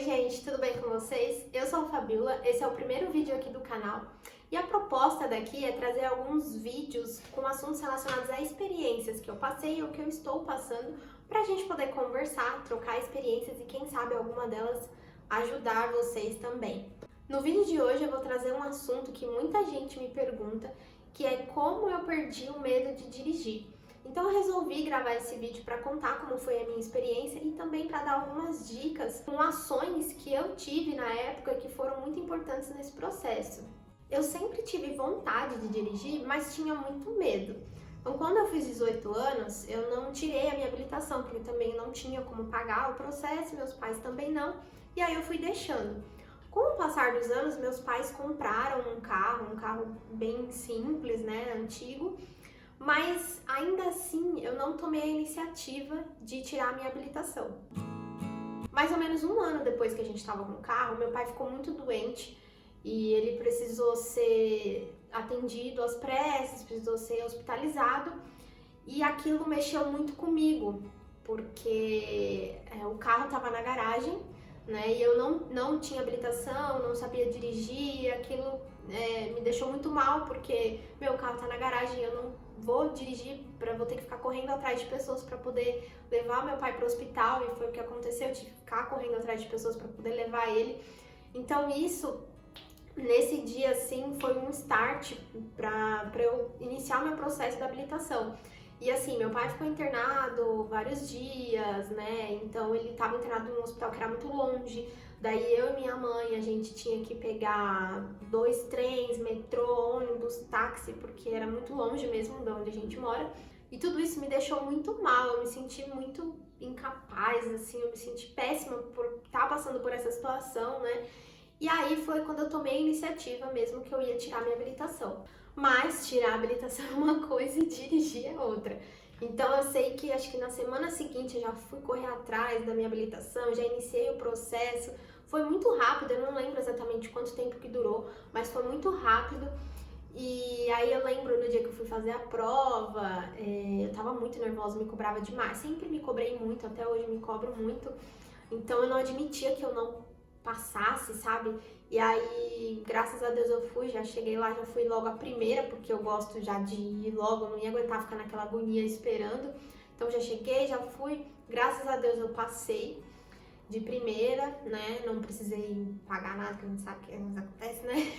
gente, tudo bem com vocês? Eu sou a Fabiola, esse é o primeiro vídeo aqui do canal e a proposta daqui é trazer alguns vídeos com assuntos relacionados a experiências que eu passei ou que eu estou passando pra gente poder conversar, trocar experiências e quem sabe alguma delas ajudar vocês também. No vídeo de hoje eu vou trazer um assunto que muita gente me pergunta, que é como eu perdi o medo de dirigir. Então eu resolvi gravar esse vídeo para contar como foi a minha experiência e também para dar algumas dicas com ações que eu tive na época que foram muito importantes nesse processo. Eu sempre tive vontade de dirigir, mas tinha muito medo. Então quando eu fiz 18 anos, eu não tirei a minha habilitação, porque também não tinha como pagar o processo, meus pais também não, e aí eu fui deixando. Com o passar dos anos, meus pais compraram um carro bem simples, né, antigo, mas ainda assim eu não tomei a iniciativa de tirar a minha habilitação. Mais ou menos um ano depois que a gente estava com o carro, meu pai ficou muito doente e ele precisou ser atendido às pressas, precisou ser hospitalizado e aquilo mexeu muito comigo, porque o carro estava na garagem, né, e eu não tinha habilitação, não sabia dirigir, aquilo me deixou muito mal, porque meu carro tá na garagem, eu não vou dirigir, vou ter que ficar correndo atrás de pessoas para poder levar meu pai para o hospital, e foi o que aconteceu, eu tive que ficar correndo atrás de pessoas para poder levar ele. Então isso, nesse dia assim, foi um start para eu iniciar meu processo de habilitação. E assim, meu pai ficou internado vários dias, né? Então ele estava internado num hospital que era muito longe. Daí eu e minha mãe, a gente tinha que pegar 2 trens, metrô, ônibus, táxi, porque era muito longe mesmo de onde a gente mora. E tudo isso me deixou muito mal, eu me senti muito incapaz, assim, eu me senti péssima por estar passando por essa situação, né? E aí foi quando eu tomei a iniciativa mesmo que eu ia tirar minha habilitação. Mas tirar a habilitação é uma coisa e dirigir é outra. Então eu sei que acho que na semana seguinte eu já fui correr atrás da minha habilitação, já iniciei o processo. Foi muito rápido, eu não lembro exatamente quanto tempo que durou, mas foi muito rápido. E aí eu lembro no dia que eu fui fazer a prova, eu tava muito nervosa, me cobrava demais. Sempre me cobrei muito, até hoje me cobro muito. Então eu não admitia que eu não passasse, sabe? E aí, graças a Deus eu fui, já cheguei lá, já fui logo a primeira, porque eu gosto já de ir logo, não ia aguentar ficar naquela agonia esperando. Então já cheguei, já fui, graças a Deus eu passei de primeira, né? Não precisei pagar nada, que a gente sabe que não acontece, né?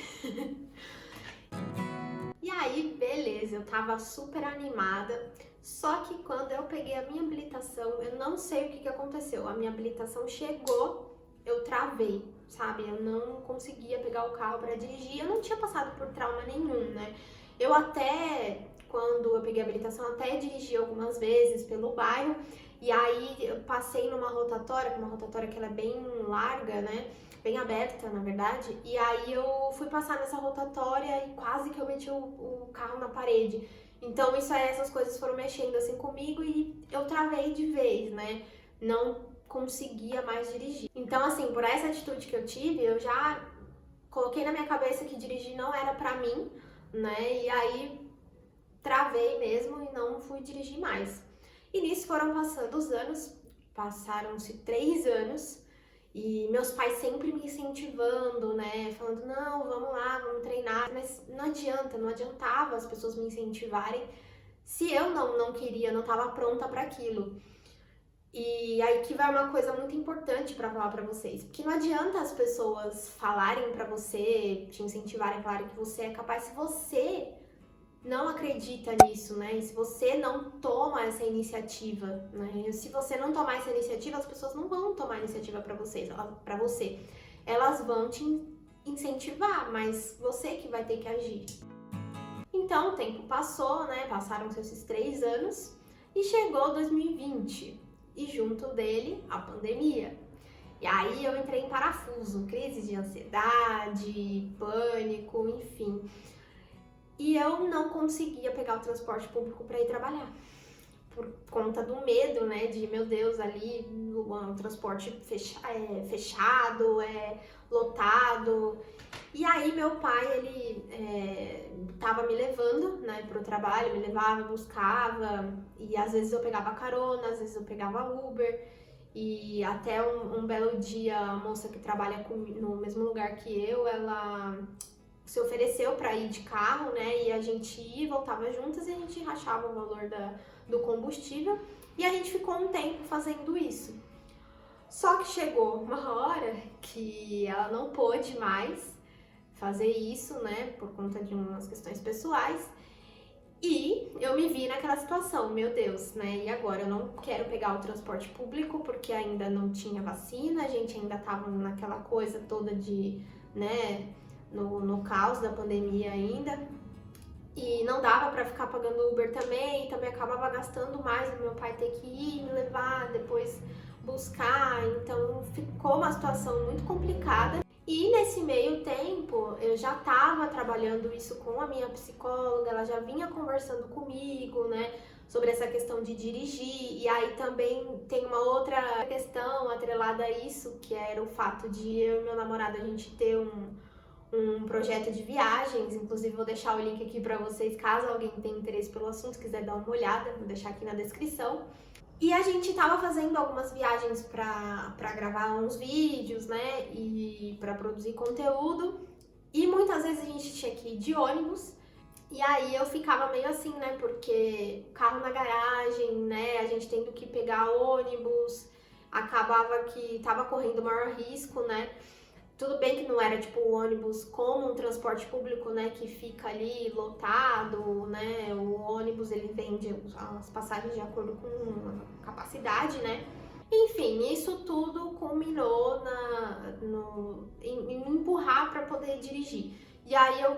E aí, beleza, eu tava super animada, só que quando eu peguei a minha habilitação, eu não sei o que aconteceu, a minha habilitação chegou, eu travei, sabe? Eu não conseguia pegar o carro para dirigir, eu não tinha passado por trauma nenhum, né? Eu até, quando eu peguei a habilitação, até dirigi algumas vezes pelo bairro, e aí eu passei numa rotatória, uma rotatória que ela é bem larga, né? Bem aberta, na verdade, e aí eu fui passar nessa rotatória e quase que eu meti o carro na parede. Então essas coisas foram mexendo assim comigo e eu travei de vez, né? Não conseguia mais dirigir. Então, assim, por essa atitude que eu tive, eu já coloquei na minha cabeça que dirigir não era pra mim, né? E aí travei mesmo e não fui dirigir mais. E nisso foram passando os anos, passaram-se 3 anos, e meus pais sempre me incentivando, né? Falando, não, vamos lá, vamos treinar. Mas não adianta, não adiantava as pessoas me incentivarem se eu não queria, não estava pronta para aquilo. E aí que vai uma coisa muito importante para falar para vocês, porque não adianta as pessoas falarem para você, te incentivarem, falarem que você é capaz, se você não acredita nisso, né? E se você não toma essa iniciativa, né? E se você não tomar essa iniciativa, as pessoas não vão tomar iniciativa para vocês, para você. Elas vão te incentivar, mas você que vai ter que agir. Então o tempo passou, né? Passaram-se esses 3 anos e chegou 2020. E junto dele, a pandemia. E aí eu entrei em parafuso, crise de ansiedade, pânico, enfim. E eu não conseguia pegar o transporte público para ir trabalhar. Por conta do medo, né, de, meu Deus, ali o transporte fechado, lotado. E aí meu pai, ele tava me levando, né, pro trabalho, me levava, buscava, e às vezes eu pegava carona, às vezes eu pegava Uber. E até um belo dia, a moça que trabalha no mesmo lugar que eu, ela se ofereceu para ir de carro, né? E a gente ia e voltava juntas e a gente rachava o valor do combustível. E a gente ficou um tempo fazendo isso. Só que chegou uma hora que ela não pôde mais fazer isso, né? Por conta de umas questões pessoais. E eu me vi naquela situação, meu Deus, né? E agora? Eu não quero pegar o transporte público porque ainda não tinha vacina, a gente ainda tava naquela coisa toda de, né, no caos da pandemia ainda. E não dava pra ficar pagando Uber também acabava gastando mais, o meu pai ter que ir me levar, depois buscar, então ficou uma situação muito complicada. E nesse meio tempo, eu já estava trabalhando isso com a minha psicóloga, ela já vinha conversando comigo, né, sobre essa questão de dirigir. E aí também tem uma outra questão atrelada a isso, que era o fato de eu e meu namorado, a gente ter um projeto de viagens. Inclusive vou deixar o link aqui para vocês, caso alguém tenha interesse pelo assunto, quiser dar uma olhada, vou deixar aqui na descrição. E a gente tava fazendo algumas viagens pra gravar uns vídeos, né, e pra produzir conteúdo, e muitas vezes a gente tinha que ir de ônibus, e aí eu ficava meio assim, né, porque carro na garagem, né, a gente tendo que pegar ônibus, acabava que tava correndo maior risco, né. Tudo bem que não era tipo o ônibus como um transporte público, né, que fica ali lotado, né, o ônibus ele vende as passagens de acordo com a capacidade, né. Enfim, isso tudo culminou em me empurrar para poder dirigir. E aí eu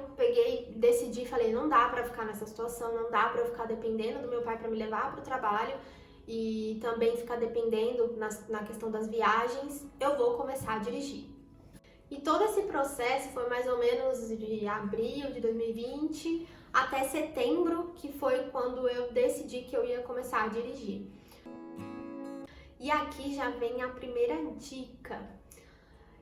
decidi e falei, não dá para ficar nessa situação, não dá para eu ficar dependendo do meu pai para me levar para o trabalho e também ficar dependendo na questão das viagens, eu vou começar a dirigir. E todo esse processo foi mais ou menos de abril de 2020 até setembro, que foi quando eu decidi que eu ia começar a dirigir. E aqui já vem a primeira dica,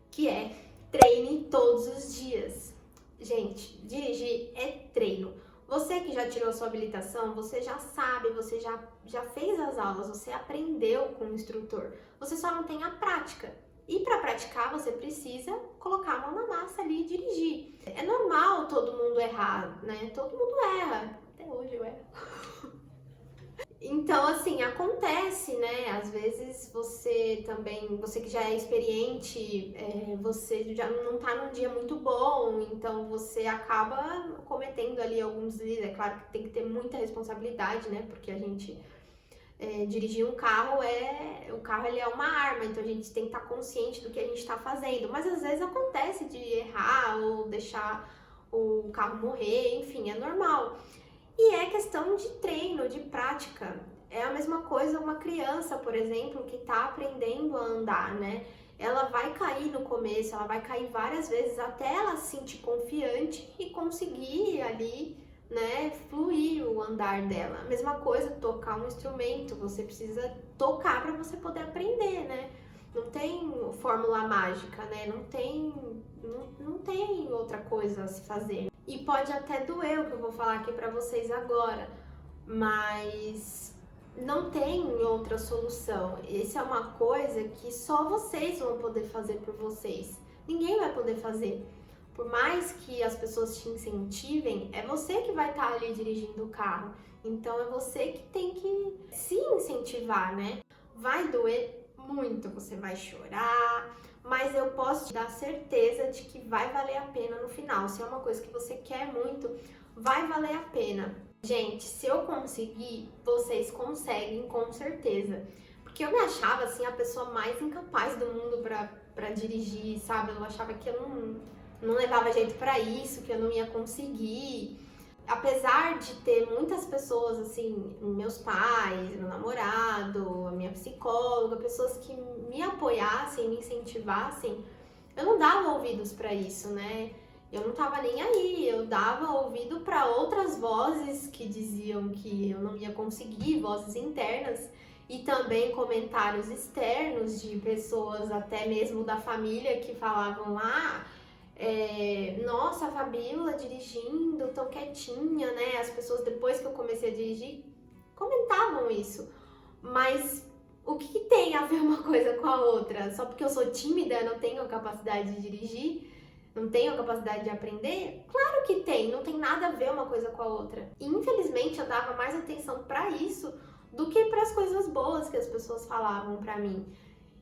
que é treine todos os dias. Gente, dirigir é treino. Você que já tirou sua habilitação, você já sabe, você já fez as aulas, você aprendeu com o instrutor, você só não tem a prática. E para praticar, você precisa colocar a mão na massa ali e dirigir. É normal todo mundo errar, né? Todo mundo erra. Até hoje eu erro. Então, assim, acontece, né? Às vezes você que já é experiente, você já não tá num dia muito bom, então você acaba cometendo ali alguns deslizes. É claro que tem que ter muita responsabilidade, né? Porque a gente... dirigir um carro o carro ele é uma arma, então a gente tem que estar consciente do que a gente está fazendo, mas às vezes acontece de errar ou deixar o carro morrer, enfim, é normal. E é questão de treino, de prática. É a mesma coisa uma criança, por exemplo, que está aprendendo a andar, né? Ela vai cair no começo, ela vai cair várias vezes até ela se sentir confiante e conseguir ali, né, fluir o andar dela. A mesma coisa, tocar um instrumento, você precisa tocar para você poder aprender, né? Não tem fórmula mágica, né? Não tem outra coisa a se fazer. E pode até doer o que eu vou falar aqui para vocês agora, mas não tem outra solução. Essa é uma coisa que só vocês vão poder fazer por vocês. Ninguém vai poder fazer. Por mais que as pessoas te incentivem, é você que vai estar ali dirigindo o carro. Então é você que tem que se incentivar, né? Vai doer muito, você vai chorar, mas eu posso te dar certeza de que vai valer a pena no final. Se é uma coisa que você quer muito, vai valer a pena. Gente, se eu conseguir, vocês conseguem com certeza. Porque eu me achava assim a pessoa mais incapaz do mundo pra dirigir, sabe? Eu achava que eu não levava jeito pra isso, que eu não ia conseguir. Apesar de ter muitas pessoas, assim, meus pais, meu namorado, a minha psicóloga, pessoas que me apoiassem, me incentivassem, eu não dava ouvidos pra isso, né? Eu não tava nem aí, eu dava ouvido pra outras vozes que diziam que eu não ia conseguir, vozes internas, e também comentários externos de pessoas, até mesmo da família, que falavam, nossa, a Fabíola dirigindo tão quietinha, né? As pessoas, depois que eu comecei a dirigir, comentavam isso. Mas O que tem a ver uma coisa com a outra? Só porque eu sou tímida, não tenho a capacidade de dirigir, não tenho a capacidade de aprender? Claro que tem, não tem nada a ver uma coisa com a outra. E infelizmente eu dava mais atenção pra isso do que para as coisas boas que as pessoas falavam pra mim.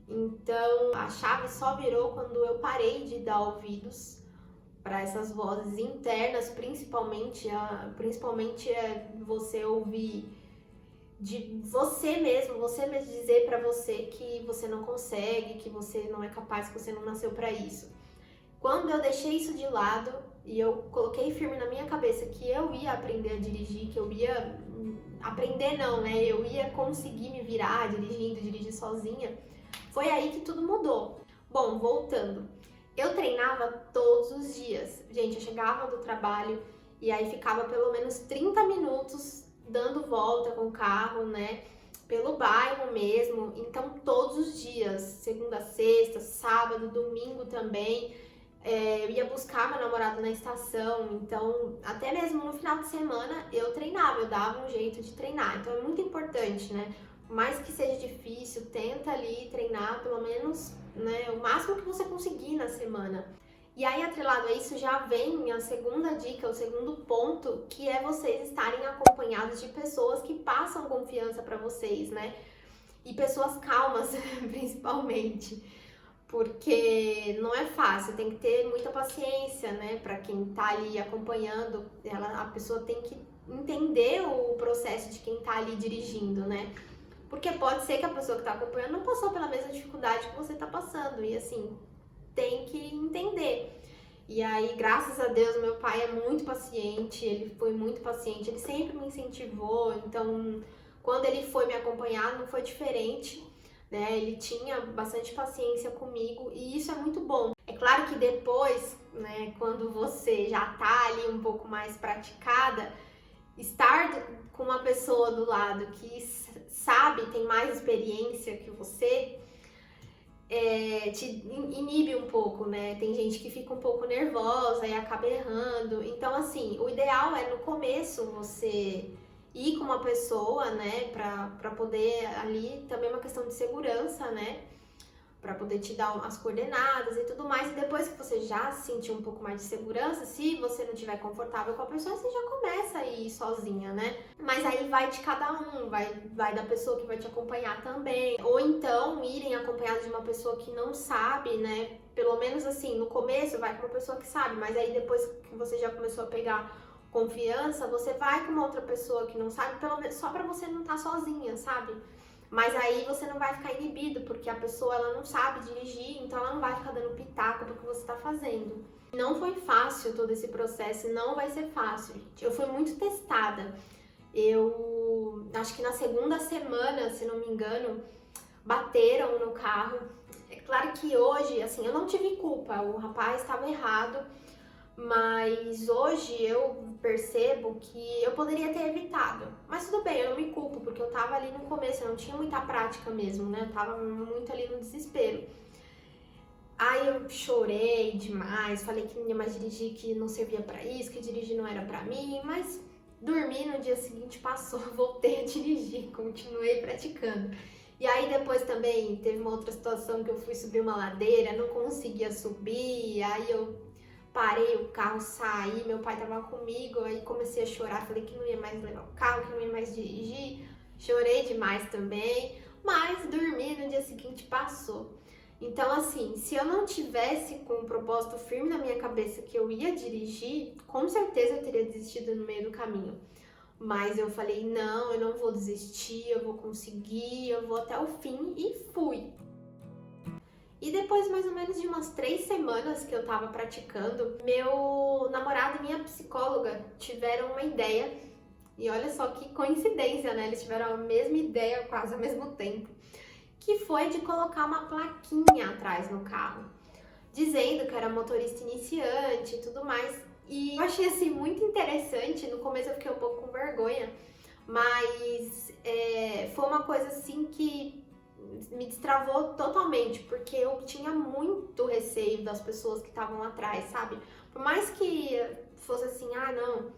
Então a chave só virou quando eu parei de dar ouvidos para essas vozes internas, principalmente você ouvir de você mesmo dizer pra você que você não consegue, que você não é capaz, que você não nasceu pra isso. Quando eu deixei isso de lado e eu coloquei firme na minha cabeça que eu ia aprender a dirigir, que eu ia aprender não, né? Eu ia conseguir me virar dirigindo, dirigir sozinha, foi aí que tudo mudou. Bom, voltando. Eu treinava todos os dias. Gente, eu chegava do trabalho e aí ficava pelo menos 30 minutos dando volta com o carro, né, pelo bairro mesmo. Então todos os dias, segunda a sexta, sábado, domingo também, eu ia buscar meu namorado na estação. Então até mesmo no final de semana eu treinava, eu dava um jeito de treinar. Então é muito importante, né, por mais que seja difícil, tenta ali treinar pelo menos, né, o máximo que você conseguir na semana. E aí, atrelado a isso, já vem a segunda dica, o segundo ponto, que é vocês estarem acompanhados de pessoas que passam confiança pra vocês, né? E pessoas calmas, principalmente. Porque não é fácil, tem que ter muita paciência, né? Pra quem tá ali acompanhando, a pessoa tem que entender o processo de quem tá ali dirigindo, né? Porque pode ser que a pessoa que tá acompanhando não passou pela mesma dificuldade que você tá passando. E assim, tem que entender. E aí, graças a Deus, meu pai é muito paciente, ele foi muito paciente, ele sempre me incentivou. Então, quando ele foi me acompanhar, não foi diferente, né? Ele tinha bastante paciência comigo e isso é muito bom. É claro que depois, né, quando você já tá ali um pouco mais praticada, estar com uma pessoa do lado que sabe, tem mais experiência que você, te inibe um pouco, né? Tem gente que fica um pouco nervosa e acaba errando. Então, assim, o ideal é no começo você ir com uma pessoa, né? Pra poder ali, também uma questão de segurança, né? Pra poder te dar as coordenadas e tudo mais. E depois que você já sentir um pouco mais de segurança, se você não estiver confortável com a pessoa, você já começa a ir sozinha, né? Mas aí vai de cada um, vai da pessoa que vai te acompanhar também. Ou então irem acompanhados de uma pessoa que não sabe, né? Pelo menos assim, no começo vai com uma pessoa que sabe, mas aí depois que você já começou a pegar confiança, você vai com uma outra pessoa que não sabe, pelo menos só pra você não estar sozinha, sabe? Mas aí você não vai ficar inibido, porque a pessoa ela não sabe dirigir, então ela não vai ficar dando pitaco do que você tá fazendo. Não foi fácil todo esse processo, não vai ser fácil, gente. Eu fui muito testada. Eu acho que na segunda semana, se não me engano, bateram no carro. É claro que hoje, assim, eu não tive culpa, o rapaz estava errado, mas hoje eu percebo que eu poderia ter evitado. Mas tudo bem, eu não me culpo, porque eu tava ali no começo, eu não tinha muita prática mesmo, né? Eu tava muito ali no desespero. Aí eu chorei demais, falei que não ia mais dirigir, que não servia pra isso, que dirigir não era pra mim, mas dormi, no dia seguinte passou, voltei a dirigir, continuei praticando. E aí depois também teve uma outra situação que eu fui subir uma ladeira, não conseguia subir, aí eu parei o carro, saí, meu pai tava comigo, aí comecei a chorar, falei que não ia mais levar o carro, que não ia mais dirigir, chorei demais também, mas dormi, no dia seguinte passou. Então assim, se eu não tivesse com um propósito firme na minha cabeça que eu ia dirigir, com certeza eu teria desistido no meio do caminho. Mas eu falei, não, eu não vou desistir, eu vou conseguir, eu vou até o fim e fui. E depois, mais ou menos de umas 3 semanas que eu tava praticando, meu namorado e minha psicóloga tiveram uma ideia. E olha só que coincidência, né? Eles tiveram a mesma ideia quase ao mesmo tempo. Que foi de colocar uma plaquinha atrás no carro, dizendo que era motorista iniciante e tudo mais. E eu achei assim muito interessante. No começo eu fiquei um pouco com vergonha, mas foi uma coisa assim que me destravou totalmente, porque eu tinha muito receio das pessoas que estavam atrás, sabe? Por mais que fosse assim, ah, não,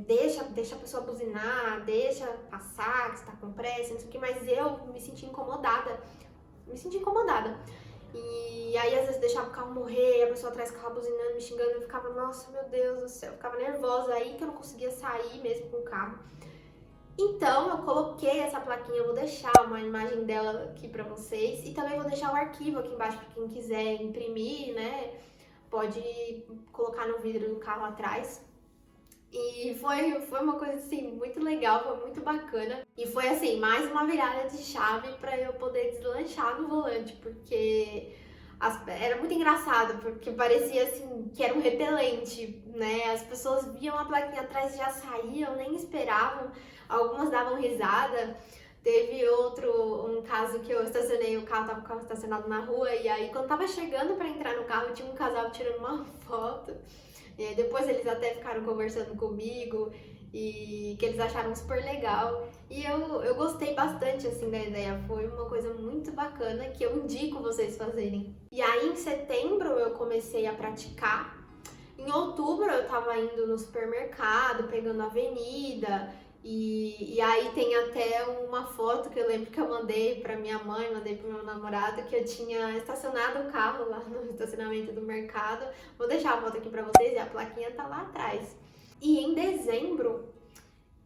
deixa a pessoa buzinar, deixa passar, que você tá com pressa, não sei o que, mas eu me senti incomodada. E aí, às vezes, deixava o carro morrer, a pessoa atrás ficava buzinando, me xingando, eu ficava, nossa, meu Deus do céu, eu ficava nervosa, aí que eu não conseguia sair mesmo com o carro. Então, eu coloquei essa plaquinha, eu vou deixar uma imagem dela aqui pra vocês, e também vou deixar o arquivo aqui embaixo pra quem quiser imprimir, né, pode colocar no vidro do carro atrás. E foi uma coisa, assim, muito legal, foi muito bacana. E foi, assim, mais uma virada de chave pra eu poder deslanchar no volante, porque era muito engraçado, porque parecia, assim, que era um repelente, né? As pessoas viam a plaquinha atrás e já saíam, nem esperavam. Algumas davam risada. Teve um caso que eu estacionei o carro, tava com o carro estacionado na rua, e aí quando tava chegando pra entrar no carro, tinha um casal tirando uma foto. E aí depois eles até ficaram conversando comigo e que eles acharam super legal. E eu gostei bastante, assim, da ideia. Foi uma coisa muito bacana que eu indico vocês fazerem. E aí em setembro eu comecei a praticar. Em outubro eu tava indo no supermercado, pegando a avenida. E aí tem até uma foto que eu lembro que eu mandei pra minha mãe, mandei pro meu namorado, que eu tinha estacionado o carro lá no estacionamento do mercado. Vou deixar a foto aqui pra vocês e a plaquinha tá lá atrás. E em dezembro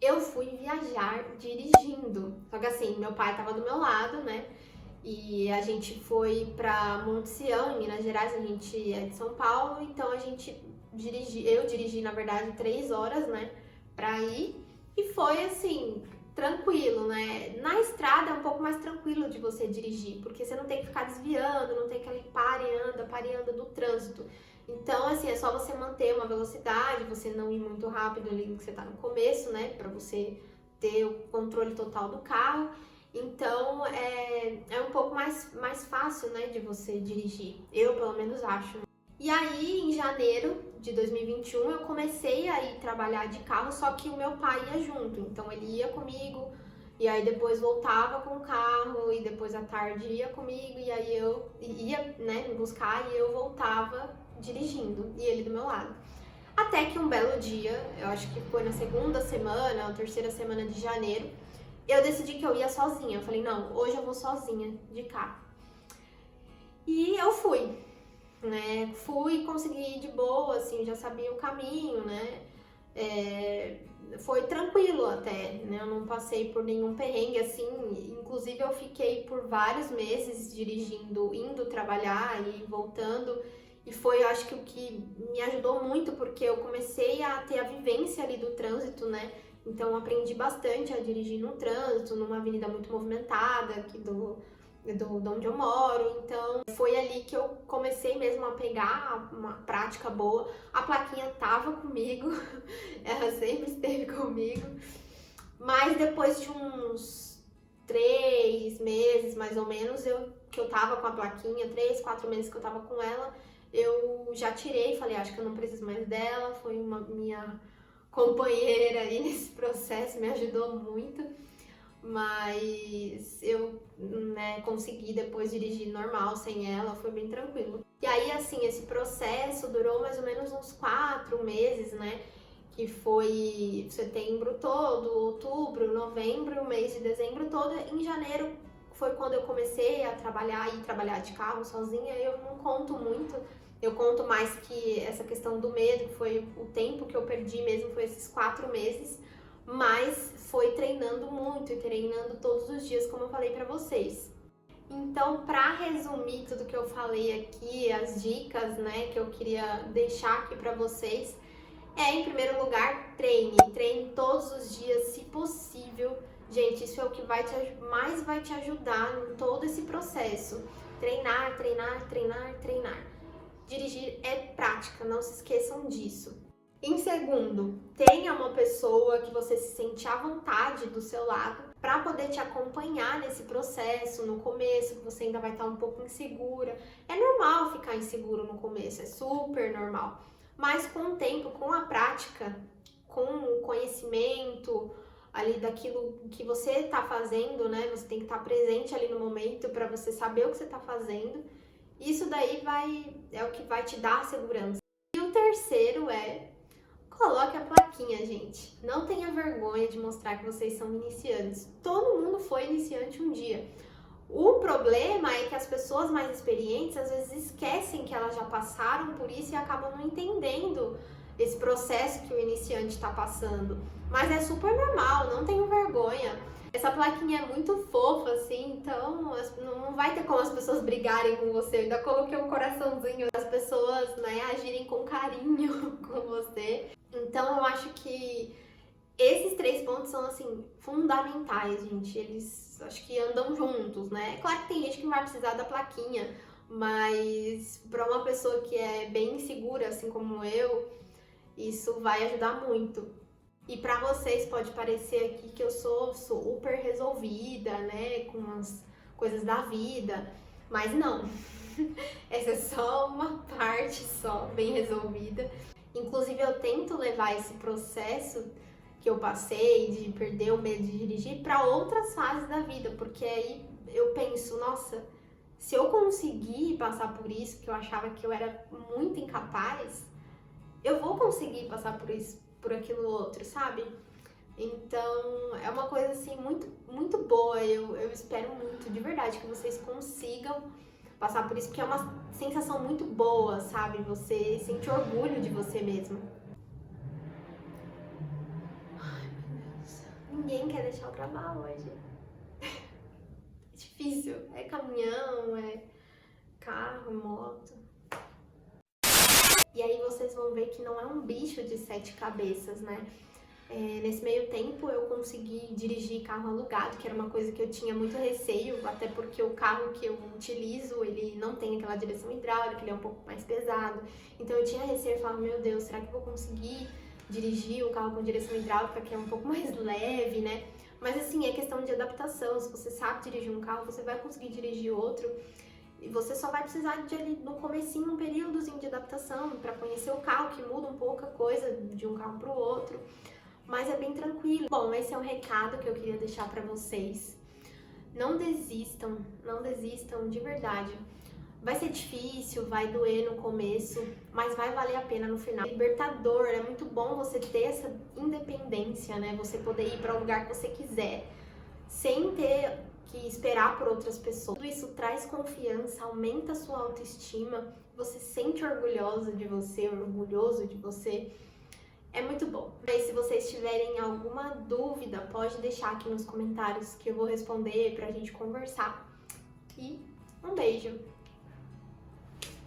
eu fui viajar dirigindo. Só que assim, meu pai tava do meu lado, né? E a gente foi pra Monte Sião, em Minas Gerais, a gente é de São Paulo, então eu dirigi, na verdade, 3 horas, né, pra ir. E foi assim, tranquilo, né? Na estrada é um pouco mais tranquilo de você dirigir, porque você não tem que ficar desviando, não tem que ali pare e anda do trânsito. Então, assim, é só você manter uma velocidade, você não ir muito rápido ali que você tá no começo, né? Pra você ter o controle total do carro. Então, é um pouco mais fácil, né, de você dirigir. Eu, pelo menos, acho. E aí, em janeiro de 2021, eu comecei a ir trabalhar de carro, só que o meu pai ia junto. Então, ele ia comigo, e aí depois voltava com o carro, e depois à tarde ia comigo, e aí eu ia, né, me buscar, e eu voltava dirigindo, e ele do meu lado. Até que um belo dia, eu acho que foi na segunda semana, ou terceira semana de janeiro, eu decidi que eu ia sozinha. Eu falei, não, hoje eu vou sozinha de carro. E eu fui, né? Fui, consegui ir de boa, assim, já sabia o caminho, né? Foi tranquilo até, né? Eu não passei por nenhum perrengue, assim. Inclusive, eu fiquei por vários meses dirigindo, indo trabalhar e voltando. E foi, eu acho que o que me ajudou muito, porque eu comecei a ter a vivência ali do trânsito, né? Então, aprendi bastante a dirigir no trânsito, numa avenida muito movimentada aqui de onde eu moro. Então, foi ali que eu comecei mesmo a pegar uma prática boa. A plaquinha tava comigo, ela sempre esteve comigo. Mas depois de uns 3 meses, mais ou menos, que eu tava com a plaquinha, 3, 4 meses que eu tava com ela, eu já tirei, falei, acho que eu não preciso mais dela. Foi uma minha companheira aí nesse processo, me ajudou muito, mas eu, né, consegui depois dirigir normal sem ela, foi bem tranquilo. E aí, assim, esse processo durou mais ou menos uns 4 meses, né, que foi setembro todo, outubro, novembro, o mês de dezembro todo. Em janeiro foi quando eu comecei a trabalhar de carro sozinha. Eu não conto muito. Eu conto mais que essa questão do medo, que foi o tempo que eu perdi mesmo, foi esses 4 meses, mas foi treinando muito e treinando todos os dias, como eu falei pra vocês. Então, pra resumir tudo que eu falei aqui, as dicas, né, que eu queria deixar aqui pra vocês, em primeiro lugar, treine todos os dias, se possível. Gente, isso é o que mais vai te ajudar em todo esse processo. Treinar, treinar, treinar, treinar. Dirigir é prática, não se esqueçam disso. Em segundo, tenha uma pessoa que você se sente à vontade do seu lado para poder te acompanhar nesse processo. No começo, que você ainda vai estar um pouco insegura. É normal ficar inseguro no começo, é super normal. Mas com o tempo, com a prática, com o conhecimento ali daquilo que você está fazendo, né? Você tem que estar presente ali no momento para você saber o que você está fazendo. Isso daí é o que vai te dar segurança. E o terceiro é Coloque a plaquinha, gente. Não tenha vergonha de mostrar que vocês são iniciantes. Todo mundo foi iniciante um dia. O problema é que as pessoas mais experientes às vezes esquecem que elas já passaram por isso e acabam não entendendo esse processo que o iniciante está passando. Mas é super normal, não tenham vergonha. Essa plaquinha é muito fofa, assim, então não vai ter como as pessoas brigarem com você. Eu ainda coloquei um coraçãozinho das pessoas, né, agirem com carinho com você. Então eu acho que esses 3 pontos são, assim, fundamentais, gente. Eles, acho que andam juntos, né? É claro que tem gente que não vai precisar da plaquinha, mas para uma pessoa que é bem insegura, assim como eu, isso vai ajudar muito. E para vocês pode parecer aqui que eu sou super resolvida, né, com as coisas da vida, mas não. Essa é só uma parte só bem resolvida. Inclusive eu tento levar esse processo que eu passei de perder o medo de dirigir para outras fases da vida, porque aí eu penso, nossa, se eu conseguir passar por isso, que eu achava que eu era muito incapaz, eu vou conseguir passar por isso, por aquilo outro, sabe? Então, é uma coisa assim muito, muito boa. Eu espero muito, de verdade, que vocês consigam passar por isso, porque é uma sensação muito boa, sabe? Você sente orgulho de você mesmo. Ai, meu Deus. Ninguém quer deixar eu gravar hoje. É difícil. É caminhão, é carro, moto. E aí vocês vão ver que não é um bicho de 7 cabeças, né? Nesse meio tempo eu consegui dirigir carro alugado, que era uma coisa que eu tinha muito receio, até porque o carro que eu utilizo, ele não tem aquela direção hidráulica, ele é um pouco mais pesado. Então eu tinha receio, eu falava, meu Deus, será que eu vou conseguir dirigir o carro com direção hidráulica, que é um pouco mais leve, né? Mas assim, é questão de adaptação. Se você sabe dirigir um carro, você vai conseguir dirigir outro. E você só vai precisar de ali no comecinho, um períodozinho de adaptação para conhecer o carro, que muda um pouco a coisa de um carro para o outro. Mas é bem tranquilo. Bom, esse é o recado que eu queria deixar para vocês. Não desistam, não desistam de verdade. Vai ser difícil, vai doer no começo, mas vai valer a pena no final. Libertador, é muito bom você ter essa independência, né? Você poder ir para o lugar que você quiser, sem ter que esperar por outras pessoas. Tudo isso traz confiança, aumenta a sua autoestima, você se sente orgulhosa de você, orgulhoso de você. É muito bom. Mas se vocês tiverem alguma dúvida, pode deixar aqui nos comentários que eu vou responder pra gente conversar. E um beijo!